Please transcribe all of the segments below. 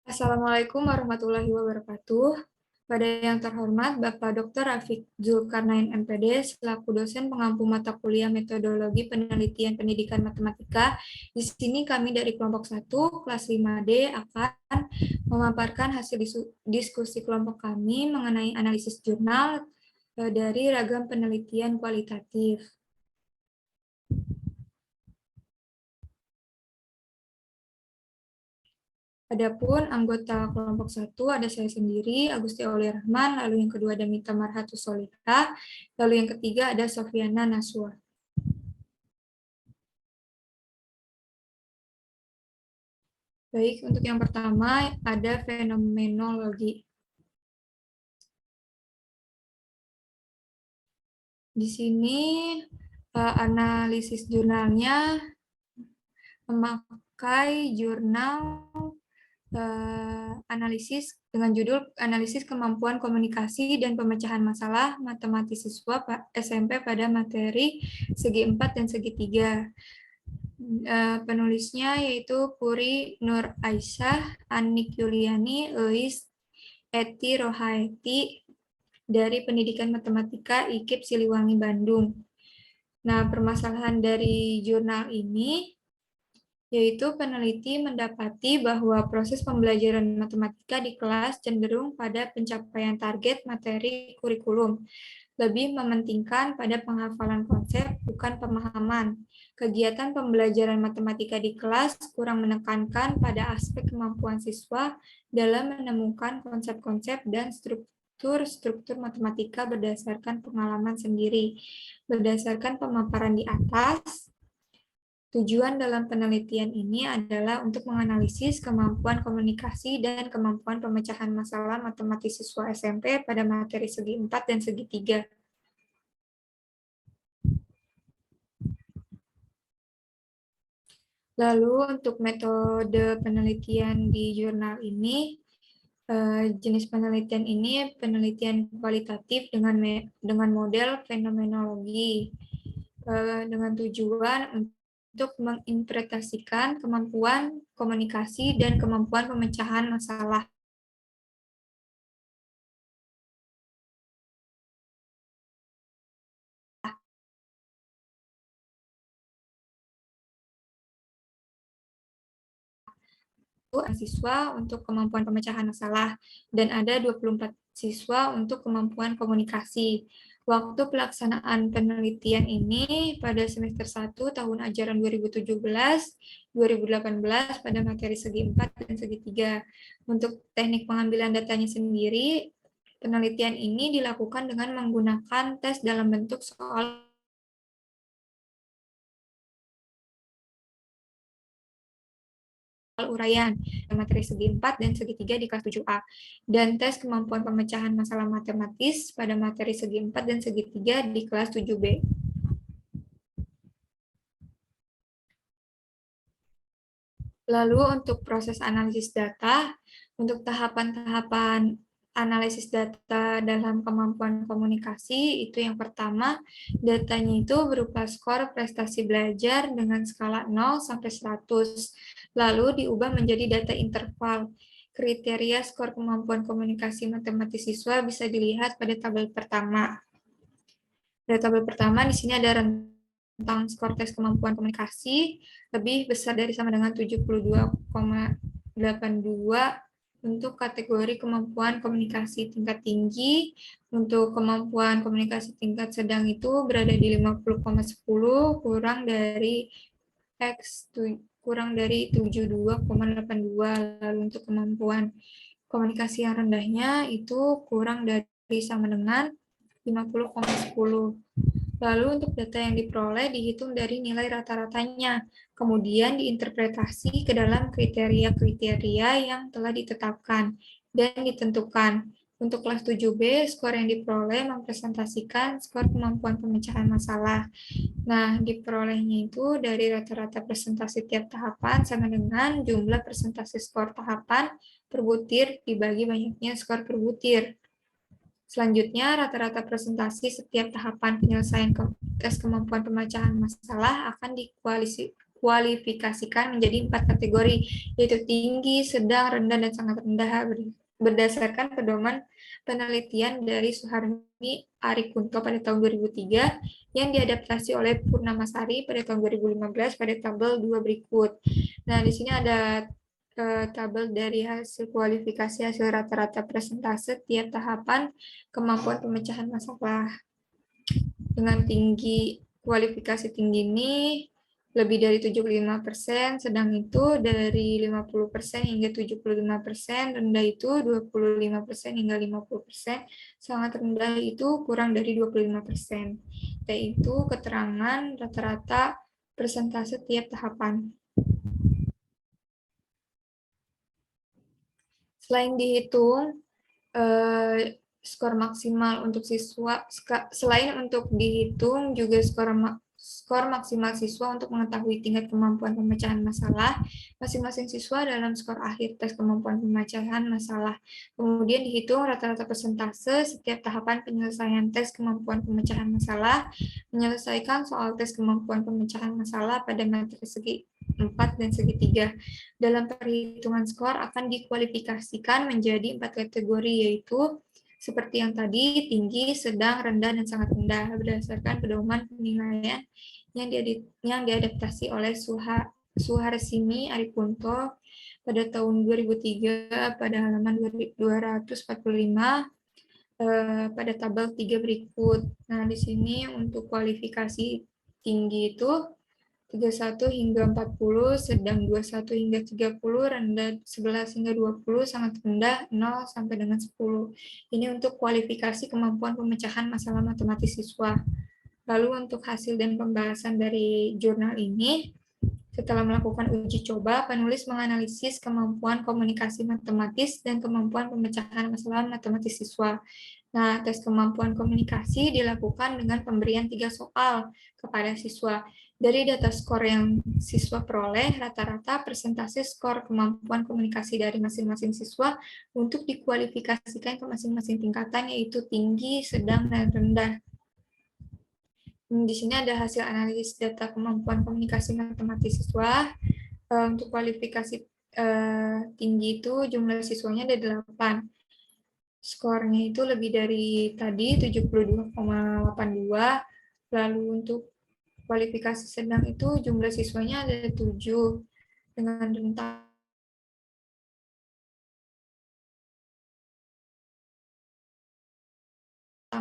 Assalamualaikum warahmatullahi wabarakatuh. Pada yang terhormat Bapak Dr. Rafiq Zulkarnain MPD selaku dosen pengampu mata kuliah Metodologi Penelitian Pendidikan Matematika. Di sini kami dari kelompok 1 kelas 5D akan memaparkan hasil diskusi kelompok kami mengenai analisis jurnal dari ragam penelitian kualitatif. Adapun anggota kelompok 1 ada saya sendiri, Agusti Aulia Rahman, lalu yang kedua ada Mita Marhatus Solihah, lalu yang ketiga ada Sofiana Naswa. Baik, untuk yang pertama ada fenomenologi. Di sini analisis jurnalnya memakai jurnal analisis dengan judul Analisis Kemampuan Komunikasi dan Pemecahan Masalah Matematis Siswa SMP pada materi segi 4 dan segi 3. Penulisnya yaitu Puri Nur Aisyah, Anik Yuliani, Eis Eti Rohaiti dari Pendidikan Matematika IKIP Siliwangi Bandung. Nah, permasalahan dari jurnal ini yaitu peneliti mendapati bahwa proses pembelajaran matematika di kelas cenderung pada pencapaian target materi kurikulum, lebih mementingkan pada penghafalan konsep, bukan pemahaman. Kegiatan pembelajaran matematika di kelas kurang menekankan pada aspek kemampuan siswa dalam menemukan konsep-konsep dan struktur matematika berdasarkan pengalaman sendiri. Berdasarkan pemaparan di atas, tujuan dalam penelitian ini adalah untuk menganalisis kemampuan komunikasi dan kemampuan pemecahan masalah matematis siswa SMP pada materi segi 4 dan segi 3. Lalu untuk metode penelitian di jurnal ini, jenis penelitian ini penelitian kualitatif dengan model fenomenologi, dengan tujuan untuk menginterpretasikan kemampuan komunikasi dan kemampuan pemecahan masalah. Siswa untuk kemampuan pemecahan masalah dan ada 24 siswa untuk kemampuan komunikasi. Waktu pelaksanaan penelitian ini pada semester 1 tahun ajaran 2017-2018 pada materi segi 4 dan segi 3. Untuk teknik pengambilan datanya sendiri, penelitian ini dilakukan dengan menggunakan tes dalam bentuk soal uraian materi segi 4 dan segi 3 di kelas 7A, dan tes kemampuan pemecahan masalah matematis pada materi segi 4 dan segi 3 di kelas 7B. Lalu untuk proses analisis data, untuk tahapan-tahapan analisis data dalam kemampuan komunikasi, itu yang pertama, datanya itu berupa skor prestasi belajar dengan skala 0 sampai 100, lalu diubah menjadi data interval. Kriteria skor kemampuan komunikasi matematis siswa bisa dilihat pada tabel pertama. Pada tabel pertama, di sini ada rentang skor tes kemampuan komunikasi lebih besar dari sama dengan 72,82 untuk kategori kemampuan komunikasi tingkat tinggi. Untuk kemampuan komunikasi tingkat sedang itu berada di 50,10 kurang dari X kurang dari 72,82. Lalu untuk kemampuan komunikasi yang rendahnya itu kurang dari sama dengan 50,10. Lalu untuk data yang diperoleh dihitung dari nilai rata-ratanya, kemudian diinterpretasi ke dalam kriteria-kriteria yang telah ditetapkan dan ditentukan. Untuk kelas 7B, skor yang diperoleh mempresentasikan skor kemampuan pemecahan masalah. Nah, diperolehnya itu dari rata-rata presentasi tiap tahapan sama dengan jumlah presentasi skor tahapan per butir dibagi banyaknya skor per butir. Selanjutnya, rata-rata presentasi setiap tahapan penyelesaian tes kemampuan pemecahan masalah akan dikualifikasikan menjadi 4 kategori, yaitu tinggi, sedang, rendah, dan sangat rendah, berdasarkan pedoman penelitian dari Suharmi Arikunto pada tahun 2003 yang diadaptasi oleh Purnamasari pada tahun 2015 pada tabel 2 berikut. Nah, di sini ada tabel dari hasil kualifikasi hasil rata-rata persentase tiap tahapan kemampuan pemecahan masalah. Dengan tinggi kualifikasi tinggi ini lebih dari 75%, sedang itu dari 50% hingga 75%, rendah itu 25% hingga 50%, sangat rendah itu kurang dari 25%. Yaitu keterangan rata-rata persentase tiap tahapan. Selain dihitung, skor maksimal untuk siswa, selain untuk dihitung juga skor maksimal siswa untuk mengetahui tingkat kemampuan pemecahan masalah masing-masing siswa dalam skor akhir tes kemampuan pemecahan masalah. Kemudian dihitung rata-rata persentase setiap tahapan penyelesaian tes kemampuan pemecahan masalah, menyelesaikan soal tes kemampuan pemecahan masalah pada materi segi 4 dan segi 3. Dalam perhitungan skor akan dikualifikasikan menjadi 4 kategori, yaitu seperti yang tadi, tinggi, sedang, rendah, dan sangat rendah, berdasarkan pedoman penilaian yang diadaptasi oleh Suharsini Arikunto pada tahun 2003 pada halaman 245 pada tabel 3 berikut. Nah, di sini untuk kualifikasi tinggi itu 31 hingga 40, sedang 21 hingga 30, rendah 11 hingga 20, sangat rendah 0 sampai dengan 10. Ini untuk kualifikasi kemampuan pemecahan masalah matematis siswa. Lalu untuk hasil dan pembahasan dari jurnal ini, setelah melakukan uji coba, penulis menganalisis kemampuan komunikasi matematis dan kemampuan pemecahan masalah matematis siswa. Nah, tes kemampuan komunikasi dilakukan dengan pemberian 3 soal kepada siswa. Dari data skor yang siswa peroleh, rata-rata persentase skor kemampuan komunikasi dari masing-masing siswa untuk dikualifikasikan ke masing-masing tingkatan, yaitu tinggi, sedang, dan rendah. Di sini ada hasil analisis data kemampuan komunikasi matematis siswa. Untuk kualifikasi tinggi itu jumlah siswanya ada 8. Skornya itu lebih dari tadi 72,82. Lalu untuk kualifikasi sedang itu jumlah siswanya ada 7 dengan rentang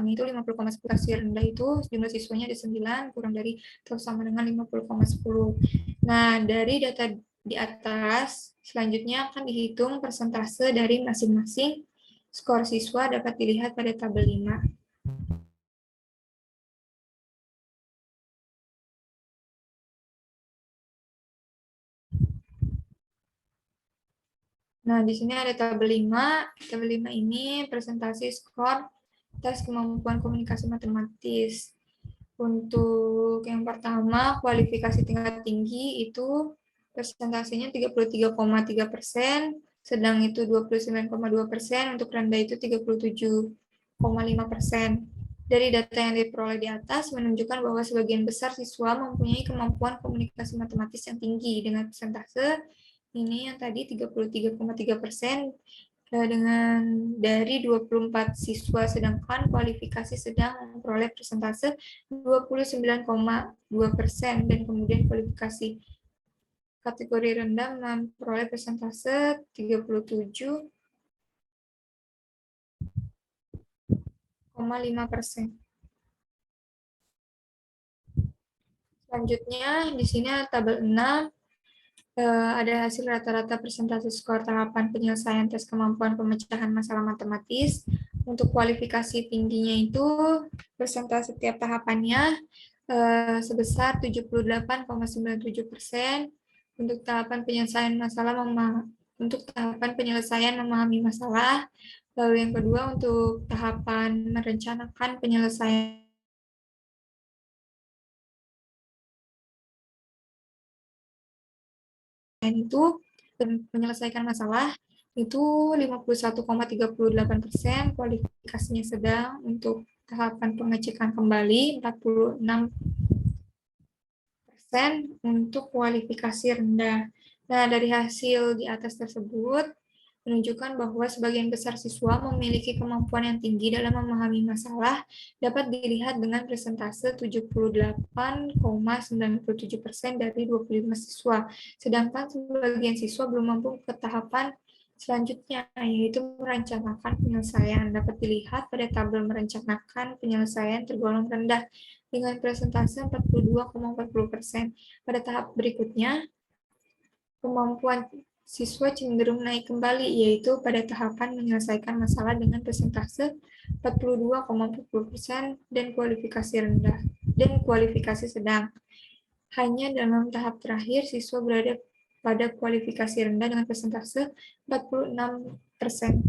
itu 50,10. Rendah itu jumlah siswanya ada 9 kurang dari atau sama dengan 50,10. Nah, dari data di atas selanjutnya akan dihitung persentase dari masing-masing skor siswa dapat dilihat pada tabel 5. Nah, di sini ada tabel 5. Tabel 5 ini presentasi skor tes kemampuan komunikasi matematis. Untuk yang pertama, kualifikasi tingkat tinggi itu persentasenya 33,3%, sedang itu 29,2%, untuk rendah itu 37,5%. Dari data yang diperoleh di atas menunjukkan bahwa sebagian besar siswa mempunyai kemampuan komunikasi matematis yang tinggi dengan persentase ini yang tadi 33,3%, dengan dari 24 siswa, sedangkan kualifikasi sedang memperoleh persentase 29,2%, dan kemudian kualifikasi kategori rendah memperoleh persentase 37,5%. Selanjutnya, di sini tabel 6, ada hasil rata-rata persentase skor tahapan penyelesaian tes kemampuan pemecahan masalah matematis. Untuk kualifikasi tingginya itu persentase setiap tahapannya sebesar 78,97%. Untuk tahapan penyelesaian memahami masalah. Lalu yang kedua untuk tahapan merencanakan penyelesaian itu menyelesaikan masalah itu 51,38%, kualifikasinya sedang. Untuk tahapan pengecekan kembali 46%, untuk kualifikasi rendah. Nah, dari hasil di atas tersebut, menunjukkan bahwa sebagian besar siswa memiliki kemampuan yang tinggi dalam memahami masalah dapat dilihat dengan persentase 78,97% dari 25 siswa. Sedangkan sebagian siswa belum mampu ke tahapan selanjutnya, yaitu merencanakan penyelesaian. Dapat dilihat pada tabel merencanakan penyelesaian tergolong rendah dengan persentase 42,40%. Pada tahap berikutnya, kemampuan siswa cenderung naik kembali, yaitu pada tahapan menyelesaikan masalah dengan persentase 42,40% dan kualifikasi rendah dan kualifikasi sedang. Hanya dalam tahap terakhir, siswa berada pada kualifikasi rendah dengan persentase 46%.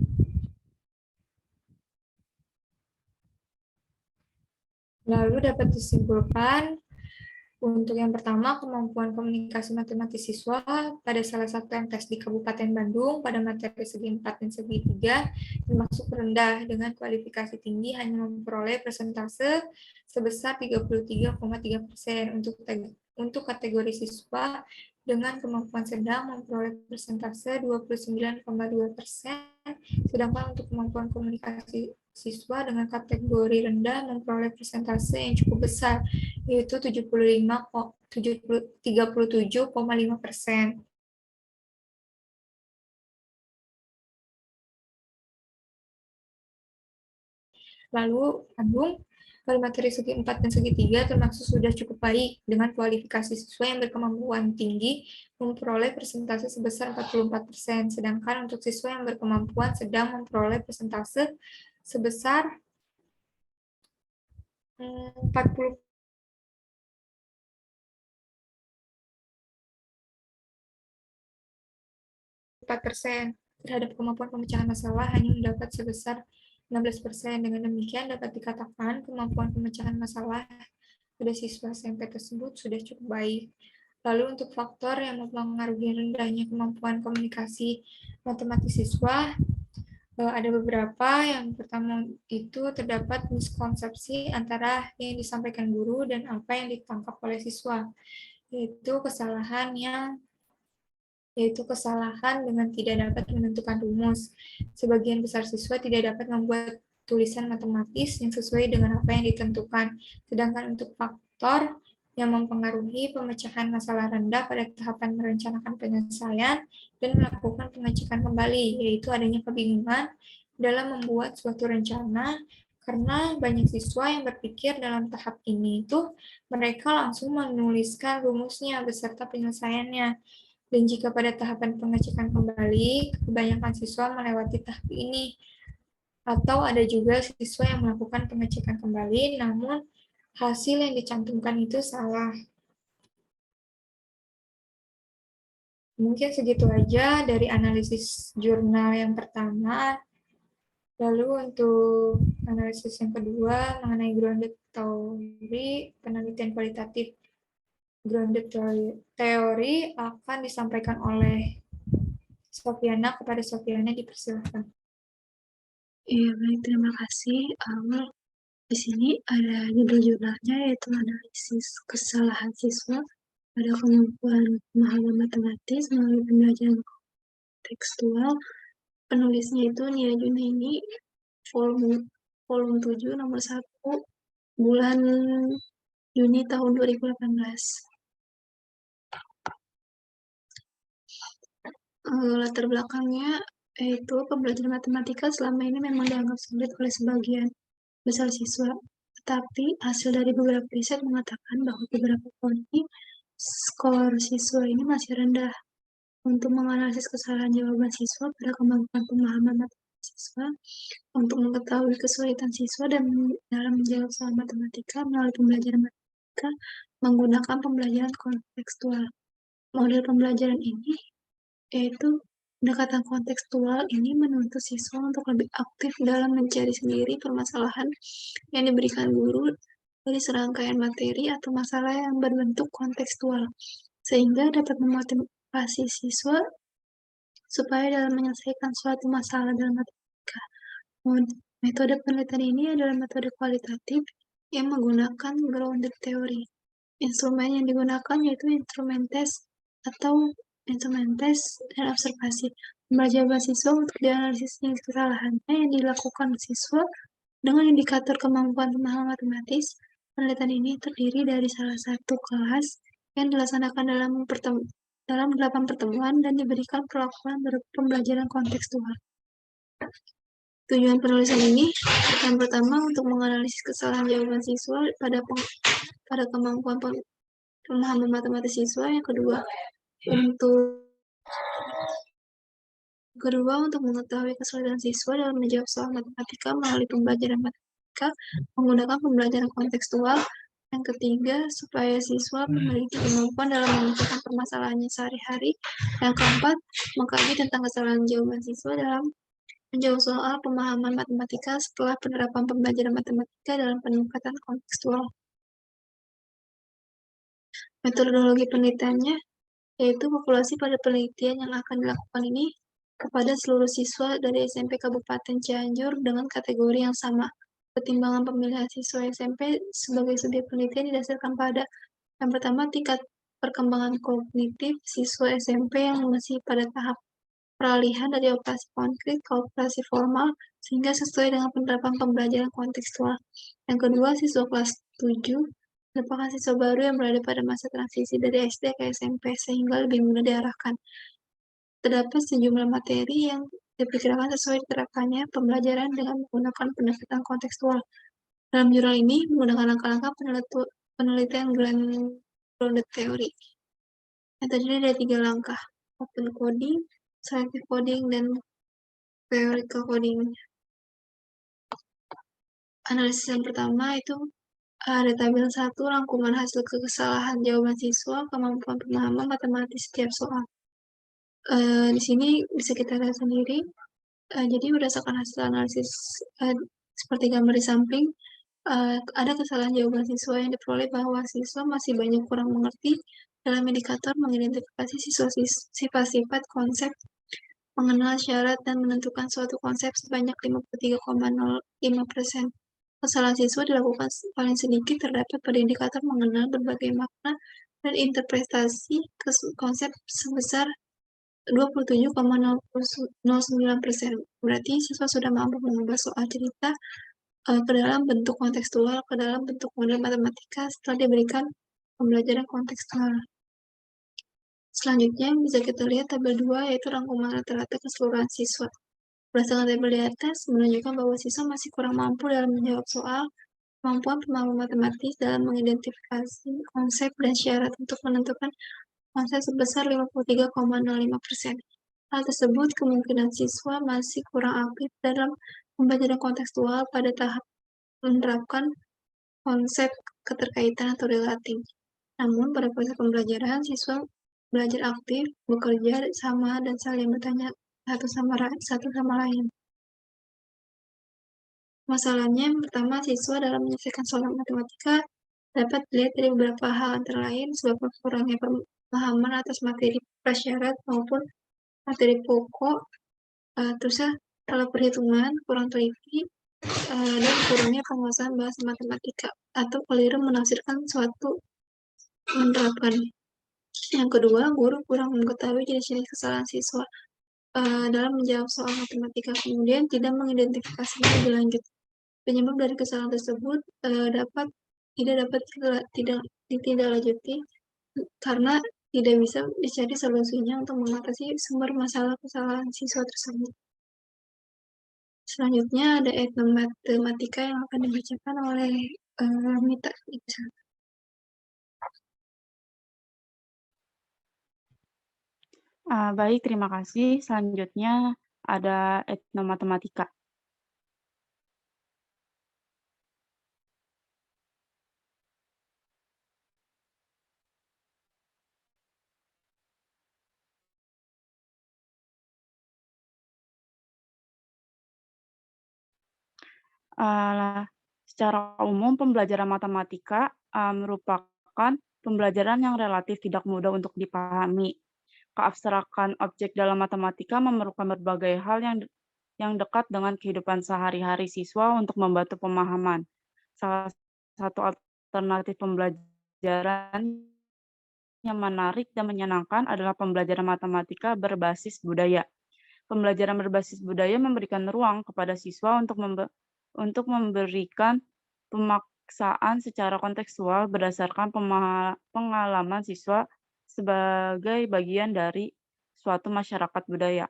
Lalu dapat disimpulkan, untuk yang pertama, kemampuan komunikasi matematis siswa pada salah satu MTs di Kabupaten Bandung pada materi segi 4 dan segi 3 termasuk rendah dengan kualifikasi tinggi hanya memperoleh persentase sebesar 33,3%. Untuk kategori siswa dengan kemampuan sedang memperoleh persentase 29,2%, sedangkan untuk kemampuan komunikasi siswa dengan kategori rendah memperoleh persentase yang cukup besar, yaitu 37,5%. Lalu, Bandung, pada materi segi 4 dan segi 3 termasuk sudah cukup baik dengan kualifikasi siswa yang berkemampuan tinggi memperoleh persentase sebesar 44%, sedangkan untuk siswa yang berkemampuan sedang memperoleh persentase sebesar 40 4% terhadap kemampuan pemecahan masalah hanya mendapat sebesar 16%. Dengan demikian dapat dikatakan kemampuan pemecahan masalah pada siswa SMP tersebut sudah cukup baik. Lalu untuk faktor yang mempengaruhi rendahnya kemampuan komunikasi matematis siswa, ada beberapa. Yang pertama itu terdapat miskonsepsi antara yang disampaikan guru dan apa yang ditangkap oleh siswa, yaitu kesalahan dengan tidak dapat menentukan rumus. Sebagian besar siswa tidak dapat membuat tulisan matematis yang sesuai dengan apa yang ditentukan. Sedangkan untuk faktor yang mempengaruhi pemecahan masalah rendah pada tahapan merencanakan penyelesaian dan melakukan pengecekan kembali, yaitu adanya kebingungan dalam membuat suatu rencana karena banyak siswa yang berpikir dalam tahap ini itu mereka langsung menuliskan rumusnya beserta penyelesaiannya. Dan jika pada tahapan pengecekan kembali, kebanyakan siswa melewati tahap ini. Atau ada juga siswa yang melakukan pengecekan kembali, namun hasil yang dicantumkan itu salah. Mungkin segitu aja dari analisis jurnal yang pertama. Lalu untuk analisis yang kedua mengenai grounded theory, penelitian kualitatif. Grounded teori akan disampaikan oleh Sofiana. Kepada Sofiana dipersilakan. Iya, baik, terima kasih. Di sini ada judul jurnalnya yaitu analisis kesalahan siswa pada kemampuan pemahaman matematis melalui pembelajaran tekstual. Penulisnya itu Nia Junaini, volume 7 nomor 1 bulan Juni tahun 2018. Latar belakangnya yaitu pembelajaran matematika selama ini memang dianggap sulit oleh sebagian besar siswa, tetapi hasil dari beberapa riset mengatakan bahwa beberapa prodi skor siswa ini masih rendah. Untuk menganalisis kesalahan jawaban siswa pada kemampuan pemahaman matematika siswa, untuk mengetahui kesulitan siswa dan dalam menjawab soal matematika melalui pembelajaran matematika menggunakan pembelajaran kontekstual. Model pembelajaran ini yaitu pendekatan kontekstual ini menuntut siswa untuk lebih aktif dalam mencari sendiri permasalahan yang diberikan guru dari serangkaian materi atau masalah yang berbentuk kontekstual, sehingga dapat memotivasi siswa supaya dalam menyelesaikan suatu masalah dalam matematika. Metode penelitian ini adalah metode kualitatif yang menggunakan grounded theory. Instrumen yang digunakan yaitu instrumen tes dan observasi. Pembelajaran siswa untuk dianalisis tingkat kesalahannya yang dilakukan siswa dengan indikator kemampuan pemahaman matematis. Penelitian ini terdiri dari salah satu kelas yang dilaksanakan dalam 8 pertemuan dan diberikan perlakuan berupa pembelajaran kontekstual. Tujuan penulisan ini, yang pertama untuk menganalisis kesalahan jawaban siswa pada kemampuan pemahaman matematis siswa. Yang kedua untuk mengetahui kesulitan siswa dalam menjawab soal matematika melalui pembelajaran matematika menggunakan pembelajaran kontekstual. Yang ketiga, supaya siswa memiliki kemampuan dalam memecahkan permasalahannya sehari-hari. Yang keempat, mengkaji tentang kesalahan jawaban siswa dalam menjawab soal pemahaman matematika setelah penerapan pembelajaran matematika dalam peningkatan kontekstual. Metodologi penelitiannya yaitu populasi pada penelitian yang akan dilakukan ini kepada seluruh siswa dari SMP Kabupaten Cianjur dengan kategori yang sama. Pertimbangan pemilihan siswa SMP sebagai subjek penelitian didasarkan pada yang pertama, tingkat perkembangan kognitif siswa SMP yang masih pada tahap peralihan dari operasi konkret ke operasi formal sehingga sesuai dengan penerapan pembelajaran kontekstual. Yang kedua, siswa kelas 7 merupakan siswa baru yang berada pada masa transisi dari SD ke SMP sehingga lebih mudah diarahkan. Terdapat sejumlah materi yang diperkirakan sesuai diterapkannya pembelajaran dengan menggunakan pendekatan kontekstual. Dalam jurnal ini menggunakan langkah-langkah penelitian grounded theory yang terdiri dari 3 langkah: open coding, selective coding, dan theoretical coding. Analisis yang pertama itu ada tabel 1, rangkuman hasil kesalahan jawaban siswa, kemampuan pemahaman matematis setiap soal. Di sini bisa kita lihat sendiri. Jadi berdasarkan hasil analisis seperti gambar di samping, ada kesalahan jawaban siswa yang diperoleh bahwa siswa masih banyak kurang mengerti dalam indikator mengidentifikasi sifat-sifat konsep, mengenal syarat dan menentukan suatu konsep sebanyak 53,05%. Kesalahan siswa dilakukan paling sedikit terdapat pada indikator mengenal berbagai makna dan interpretasi konsep sebesar 27,09%. Berarti siswa sudah mampu mengubah soal cerita ke dalam bentuk kontekstual, ke dalam bentuk model matematika setelah diberikan pembelajaran kontekstual. Selanjutnya bisa kita lihat tabel 2 yaitu rangkuman rata-rata keseluruhan siswa. Berdasarkan tabel di atas menunjukkan bahwa siswa masih kurang mampu dalam menjawab soal, kemampuan pemahaman matematis dalam mengidentifikasi konsep dan syarat untuk menentukan konsep sebesar 53,05%. Hal tersebut kemungkinan siswa masih kurang aktif dalam pembelajaran kontekstual pada tahap menerapkan konsep keterkaitan atau relating. Namun pada proses pembelajaran, siswa belajar aktif, bekerja sama, dan saling bertanya satu sama lain. Masalahnya yang pertama, siswa dalam menyelesaikan soal matematika dapat dilihat dari beberapa hal, antara lain sebab kurangnya pemahaman atas materi prasyarat maupun materi pokok, terusnya kalau perhitungan kurang teliti, dan kurangnya penguasaan bahasa matematika atau keliru menafsirkan suatu menerapkan. Yang kedua, guru kurang mengetahui jenis-jenis kesalahan siswa dalam menjawab soal matematika, kemudian tidak mengidentifikasinya lebih lanjut. Penyebab dari kesalahan tersebut tidak dapat ditindaklanjuti karena tidak bisa dicari solusinya untuk mengatasi sumber masalah kesalahan siswa tersebut. Selanjutnya ada etnomatematika yang akan dibacakan oleh Mita. Baik, terima kasih. Selanjutnya ada etnomatematika. Secara umum, pembelajaran matematika merupakan pembelajaran yang relatif tidak mudah untuk dipahami. Keabstrakan objek dalam matematika memerlukan berbagai hal yang dekat dengan kehidupan sehari-hari siswa untuk membantu pemahaman. Salah satu alternatif pembelajaran pembelajaran yang menarik dan menyenangkan adalah pembelajaran matematika berbasis budaya. Pembelajaran berbasis budaya memberikan ruang kepada siswa untuk memberikan pemaksaan secara kontekstual berdasarkan pengalaman siswa sebagai bagian dari suatu masyarakat budaya.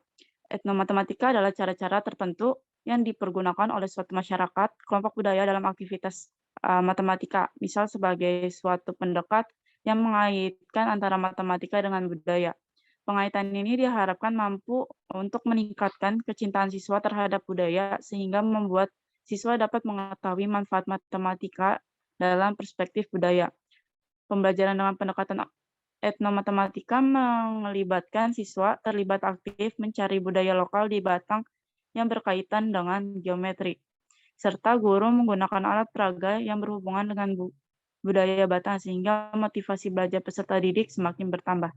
Etnomatematika adalah cara-cara tertentu yang dipergunakan oleh suatu masyarakat, kelompok budaya dalam aktivitas matematika, misal sebagai suatu pendekat yang mengaitkan antara matematika dengan budaya. Pengaitan ini diharapkan mampu untuk meningkatkan kecintaan siswa terhadap budaya sehingga membuat siswa dapat mengetahui manfaat matematika dalam perspektif budaya. Pembelajaran dengan pendekatan etnomatematika melibatkan siswa terlibat aktif mencari budaya lokal di Batang yang berkaitan dengan geometri, serta guru menggunakan alat peraga yang berhubungan dengan budaya Batang sehingga motivasi belajar peserta didik semakin bertambah.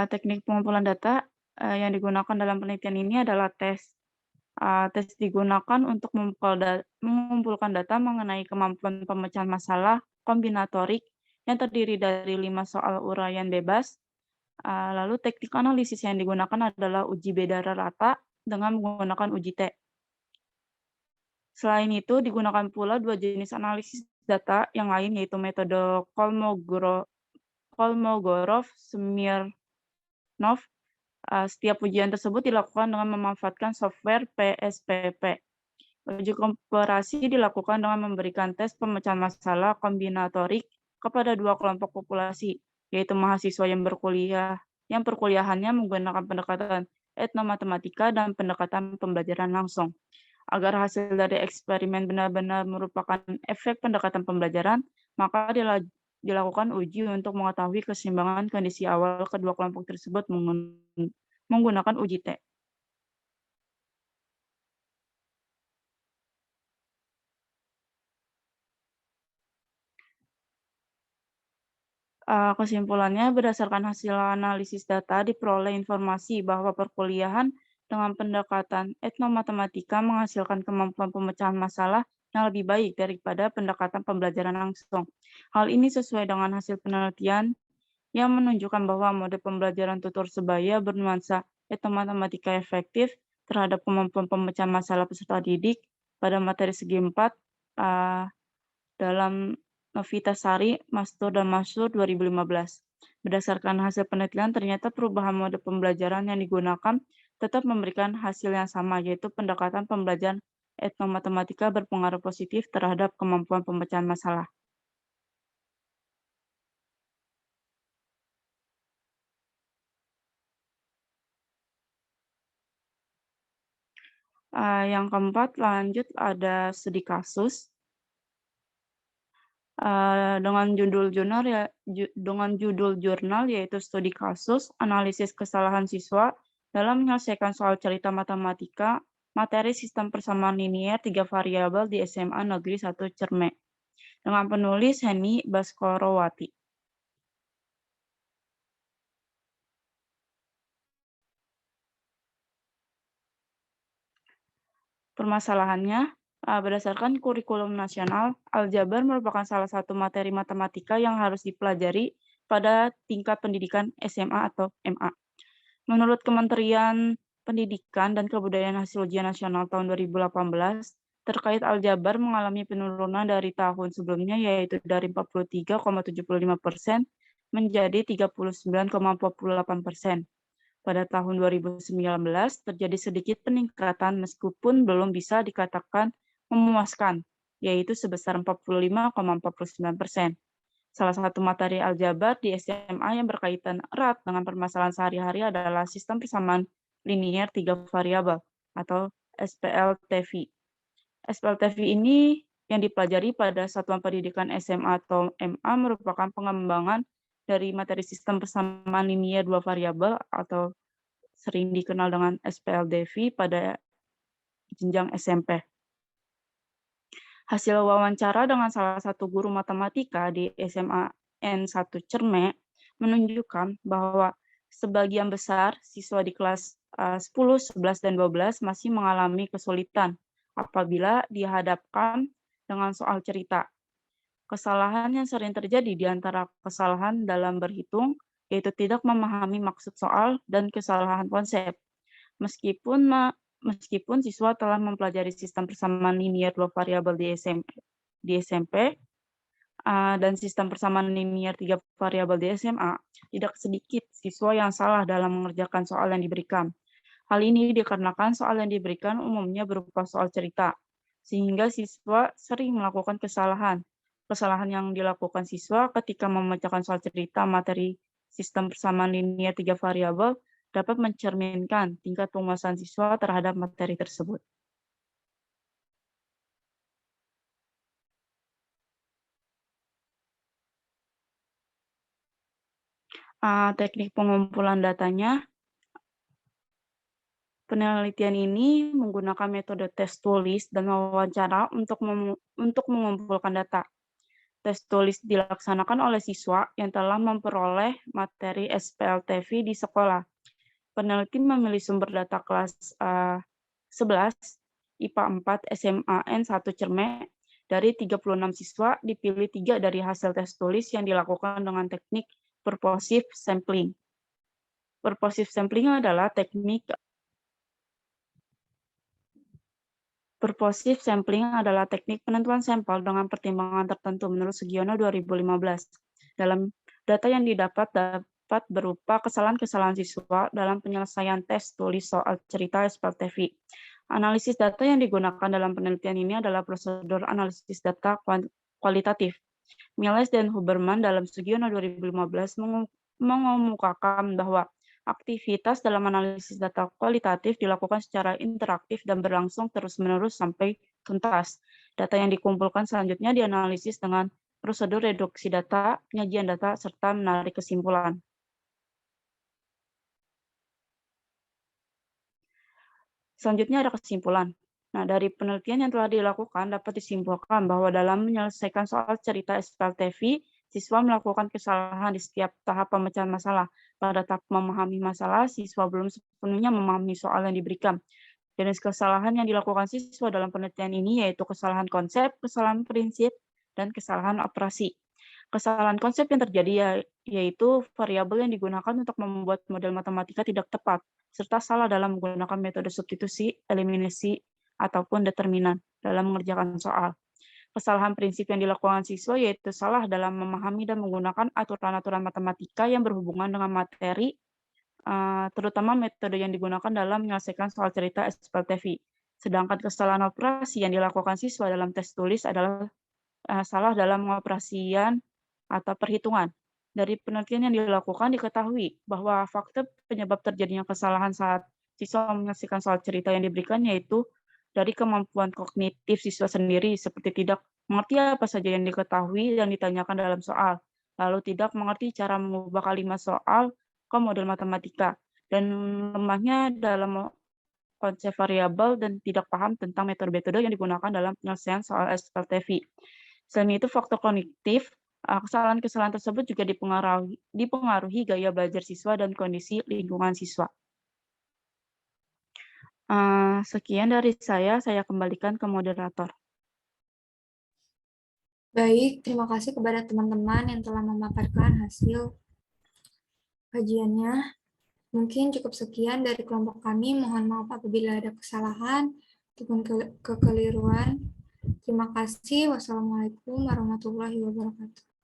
Teknik pengumpulan data yang digunakan dalam penelitian ini adalah tes. Tes digunakan untuk mengumpulkan data mengenai kemampuan pemecahan masalah kombinatorik yang terdiri dari 5 soal uraian bebas. Lalu teknik analisis yang digunakan adalah uji beda rata dengan menggunakan uji T. Selain itu, digunakan pula 2 jenis analisis data yang lain, yaitu metode Kolmogorov-Smirnov. Setiap ujian tersebut dilakukan dengan memanfaatkan software PSPP. Uji komparasi dilakukan dengan memberikan tes pemecahan masalah kombinatorik kepada 2 kelompok populasi, yaitu mahasiswa yang perkuliahannya menggunakan pendekatan etnomatematika dan pendekatan pembelajaran langsung. Agar hasil dari eksperimen benar-benar merupakan efek pendekatan pembelajaran, maka dilakukan uji untuk mengetahui keseimbangan kondisi awal kedua kelompok tersebut menggunakan uji T. Kesimpulannya, berdasarkan hasil analisis data, diperoleh informasi bahwa perkuliahan dengan pendekatan etnomatematika menghasilkan kemampuan pemecahan masalah yang lebih baik daripada pendekatan pembelajaran langsung. Hal ini sesuai dengan hasil penelitian yang menunjukkan bahwa mode pembelajaran tutor sebaya bernuansa etnomatematika efektif terhadap kemampuan pemecahan masalah peserta didik pada materi segi 4 dalam Novitasari, Mastur dan Masur 2015. Berdasarkan hasil penelitian, ternyata perubahan mode pembelajaran yang digunakan tetap memberikan hasil yang sama, yaitu pendekatan pembelajaran etnomatematika berpengaruh positif terhadap kemampuan pemecahan masalah. Yang keempat, lanjut ada studi kasus. Dengan judul jurnal yaitu studi kasus, analisis kesalahan siswa dalam menyelesaikan soal cerita matematika, materi sistem persamaan linier 3 variabel di SMA Negeri 1 Cermek, dengan penulis Heni Baskorowati. Permasalahannya, berdasarkan kurikulum nasional, aljabar merupakan salah satu materi matematika yang harus dipelajari pada tingkat pendidikan SMA atau MA. Menurut Kementerian Pendidikan dan Kebudayaan hasil ujian nasional tahun 2018, terkait aljabar mengalami penurunan dari tahun sebelumnya, yaitu dari 43,75% menjadi 39,48%. Pada tahun 2019, terjadi sedikit peningkatan meskipun belum bisa dikatakan memuaskan, yaitu sebesar 45,49%. Salah satu materi aljabar di SMA yang berkaitan erat dengan permasalahan sehari-hari adalah sistem persamaan linier 3 variabel atau SPLTV. SPLTV ini yang dipelajari pada satuan pendidikan SMA atau MA merupakan pengembangan dari materi sistem persamaan linier 2 variabel atau sering dikenal dengan SPLDV pada jenjang SMP. Hasil wawancara dengan salah satu guru matematika di SMA N1 Cermek menunjukkan bahwa Sebagian besar siswa di kelas 10, 11, dan 12 masih mengalami kesulitan apabila dihadapkan dengan soal cerita. Kesalahan yang sering terjadi di antara kesalahan dalam berhitung, yaitu tidak memahami maksud soal dan kesalahan konsep. Meskipun siswa telah mempelajari sistem persamaan linier dua variabel di SMP dan sistem persamaan linier 3 variabel di SMA, tidak sedikit siswa yang salah dalam mengerjakan soal yang diberikan. Hal ini dikarenakan soal yang diberikan umumnya berupa soal cerita, sehingga siswa sering melakukan kesalahan. Kesalahan yang dilakukan siswa ketika memecahkan soal cerita materi sistem persamaan linier 3 variabel dapat mencerminkan tingkat penguasaan siswa terhadap materi tersebut. Teknik pengumpulan datanya. Penelitian ini menggunakan metode tes tulis dan wawancara untuk mengumpulkan data. Tes tulis dilaksanakan oleh siswa yang telah memperoleh materi SPLTV di sekolah. Peneliti memilih sumber data kelas 11, IPA 4, SMA N1 Cermek. Dari 36 siswa, dipilih 3 dari hasil tes tulis yang dilakukan dengan teknik purposive sampling. Purposive sampling adalah teknik penentuan sampel dengan pertimbangan tertentu menurut Sugiono 2015. Dalam data yang didapat berupa kesalahan-kesalahan siswa dalam penyelesaian tes tulis soal cerita SPLTV. Analisis data yang digunakan dalam penelitian ini adalah prosedur analisis data kualitatif. Miles dan Huberman dalam Sugiono 2015 mengemukakan bahwa aktivitas dalam analisis data kualitatif dilakukan secara interaktif dan berlangsung terus-menerus sampai tuntas. Data yang dikumpulkan selanjutnya dianalisis dengan prosedur reduksi data, penyajian data, serta menarik kesimpulan. Selanjutnya ada kesimpulan. Nah, dari penelitian yang telah dilakukan dapat disimpulkan bahwa dalam menyelesaikan soal cerita SPLTV, siswa melakukan kesalahan di setiap tahap pemecahan masalah. Pada tahap memahami masalah, siswa belum sepenuhnya memahami soal yang diberikan. Jenis kesalahan yang dilakukan siswa dalam penelitian ini yaitu kesalahan konsep, kesalahan prinsip, dan kesalahan operasi. Kesalahan konsep yang terjadi yaitu variabel yang digunakan untuk membuat model matematika tidak tepat, serta salah dalam menggunakan metode substitusi, eliminasi, ataupun determinan dalam mengerjakan soal. Kesalahan prinsip yang dilakukan siswa yaitu salah dalam memahami dan menggunakan aturan-aturan matematika yang berhubungan dengan materi, terutama metode yang digunakan dalam menyelesaikan soal cerita SPLTV. Sedangkan kesalahan operasi yang dilakukan siswa dalam tes tulis adalah salah dalam pengoperasian atau perhitungan. Dari penelitian yang dilakukan diketahui bahwa faktor penyebab terjadinya kesalahan saat siswa menyaksikan soal cerita yang diberikan yaitu dari kemampuan kognitif siswa sendiri, seperti tidak mengerti apa saja yang diketahui dan ditanyakan dalam soal, lalu tidak mengerti cara mengubah kalimat soal ke model matematika, dan lemahnya dalam konsep variabel dan tidak paham tentang metode-metode yang digunakan dalam penyelesaian soal SPLTV. Selain itu, faktor kognitif, kesalahan-kesalahan tersebut juga dipengaruhi gaya belajar siswa dan kondisi lingkungan siswa. Sekian dari saya kembalikan ke moderator. Baik, terima kasih kepada teman-teman yang telah memaparkan hasil kajiannya. Mungkin cukup sekian dari kelompok kami. Mohon maaf apabila ada kesalahan ataupun kekeliruan. Terima kasih. Wassalamualaikum warahmatullahi wabarakatuh.